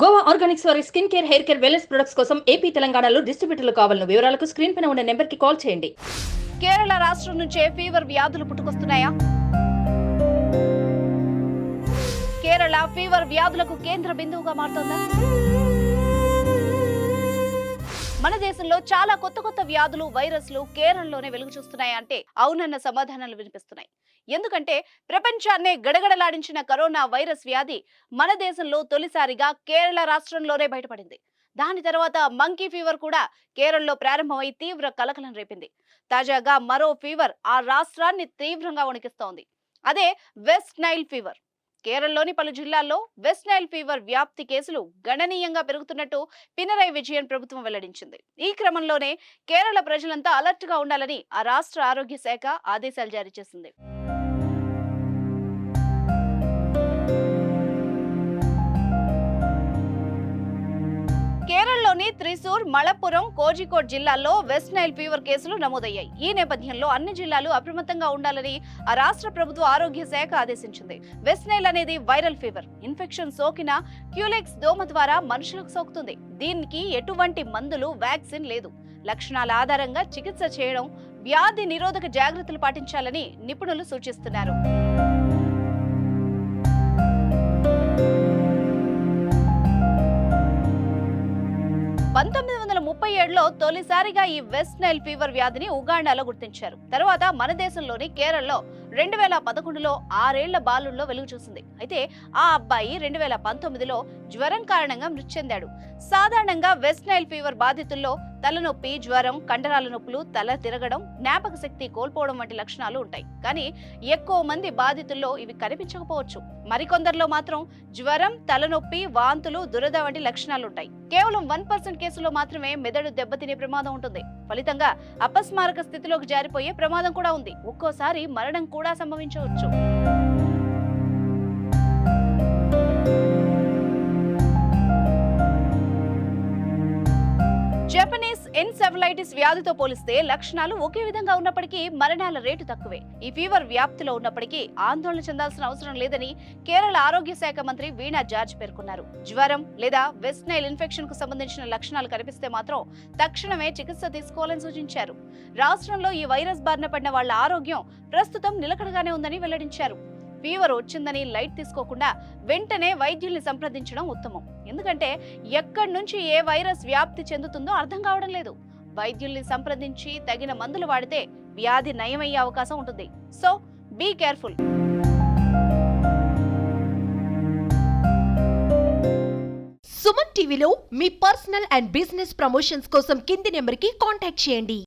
Goa Organics వారి skin care, hair care, wellness products కోసం AP, తెలంగాణలో డిస్ట్రిబ్యూటర్లు కావాలను వివరాలకు స్క్రీన్ పైన ఉన్న నెంబర్కి కాల్ చేయండి. కేరళ రాష్ట్రం నుంచే ఫీవర్ వ్యాధులు పుట్టుకొస్తున్నాయా? కేరళ ఫీవర్ వ్యాధులకు కేంద్ర బిందువుగా మారుతోందా? మన దేశంలో చాలా కొత్త వ్యాధులు, వైరస్లు కేరళలోనే వెలుగు చూస్తున్నాయి అంటే అవునన్న సమాధానాలు వినిపిస్తున్నాయి. ఎందుకంటే ప్రపంచాన్నే గడగడలాడించిన కరోనా వైరస్ వ్యాధి మన దేశంలో తొలిసారిగా కేరళ రాష్ట్రంలోనే బయటపడింది. దాని తర్వాత మంకీ ఫీవర్ కూడా కేరళలో ప్రారంభమై తీవ్ర కలకలం రేపింది. తాజాగా మరో ఫీవర్ ఆ రాష్ట్రాన్ని తీవ్రంగా వణికిస్తోంది. అదే వెస్ట్ నైల్ ఫీవర్. కేరళలోని పలు జిల్లాల్లో వెస్ట్ నైల్ ఫీవర్ వ్యాప్తి కేసులు గణనీయంగా పెరుగుతున్నట్టు పినరై విజయన్ ప్రభుత్వం వెల్లడించింది. ఈ క్రమంలోనే కేరళ ప్రజలంతా అలర్ట్ గా ఉండాలని ఆ రాష్ట్ర ఆరోగ్య శాఖ ఆదేశాలు జారీ చేసింది. కేరళలోని త్రిశూర్, మలప్పురం, కోజికోడ్ జిల్లాల్లో వెస్ట్ నైల్ ఫీవర్ కేసులు నమోదయ్యాయి. ఈ నేపథ్యంలో అన్ని జిల్లాలు అప్రమత్తంగా ఉండాలని ఆ రాష్ట్ర ప్రభుత్వ ఆరోగ్య శాఖ ఆదేశించింది. వెస్ట్ నైల్ అనేది వైరల్ ఫీవర్. ఇన్ఫెక్షన్ సోకిన క్యూలెక్స్ దోమ ద్వారా మనుషులకు సోకుతుంది. దీనికి ఎటువంటి మందులు, వ్యాక్సిన్ లేదు. లక్షణాల ఆధారంగా చికిత్స చేయడం, వ్యాధి నిరోధక జాగ్రత్తలు పాటించాలని నిపుణులు సూచిస్తున్నారు. 1937లో తొలిసారిగా ఈ వెస్ట్ నైల్ ఫీవర్ వ్యాధిని ఉగాండాలో గుర్తించారు. తర్వాత మన దేశంలోని కేరళలో 2011లో 6 ఏళ్ల బాలుల్లో వెలుగు చూసింది. అయితే ఆ అబ్బాయి 2019లో జ్వరం కారణంగా మృతి చెందాడు. సాధారణంగా వెస్ట్ నైల్ ఫీవర్ బాధితుల్లో తలనొప్పి, జ్వరం, కండరాల నొప్పులు, తల తిరగడం, జ్ఞాపక శక్తి కోల్పోవడం వంటి లక్షణాలు ఉంటాయి. కానీ ఎక్కువ మంది బాధితుల్లో ఇవి కనిపించకపోవచ్చు. మరికొందరిలో మాత్రం జ్వరం, తలనొప్పి, వాంతులు, దురద వంటి లక్షణాలు ఉంటాయి. కేవలం 1% కేసులో మాత్రమే మెదడు దెబ్బతినే ప్రమాదం ఉంటుంది. ఫలితంగా అపస్మారక స్థితిలోకి జారిపోయే ప్రమాదం కూడా ఉంది. ఒక్కోసారి మరణం కూడా సంభవించవచ్చు. జపనీస్ ఎన్సెఫలైటిస్ వ్యాధితో పోలిస్తే లక్షణాలు ఒకే విధంగా ఉన్నప్పటికీ మరణాల రేటు తక్కువే. ఈ ఫీవర్ వ్యాప్తిలో ఉన్నప్పటికీ ఆందోళన చెందాల్సిన అవసరం లేదని కేరళ ఆరోగ్య శాఖ మంత్రి వీణా జార్జ్ పేర్కొన్నారు. జ్వరం లేదా వెస్ట్ నైల్ ఇన్ఫెక్షన్ కు సంబంధించిన లక్షణాలు కనిపిస్తే మాత్రం తక్షణమే చికిత్స తీసుకోవాలని సూచించారు. రాష్ట్రంలో ఈ వైరస్ బారిన పడిన వాళ్ల ఆరోగ్యం ప్రస్తుతం నిలకడగానే ఉందని వెల్లడించారు. ఫీవర్ వచ్చిందని లైట్ తీసుకోకుండా వెంటనే వైద్యుల్ని సంప్రదించడం ఉత్తమం. ఎందుకంటే ఎక్కడి నుంచి ఏ వైరస్ వ్యాప్తి చెందుతుందో అర్థం కావడం లేదు. వైద్యుల్ని సంప్రదించి తగిన మందులు వాడితే వ్యాధి నయమయ్యే అవకాశం ఉంటుంది. So be careful. సుమన్ టీవీలో మీ పర్సనల్ అండ్ బిజినెస్ ప్రమోషన్స్ కోసం కింది నెంబర్కి కాంటాక్ట్ చేయండి.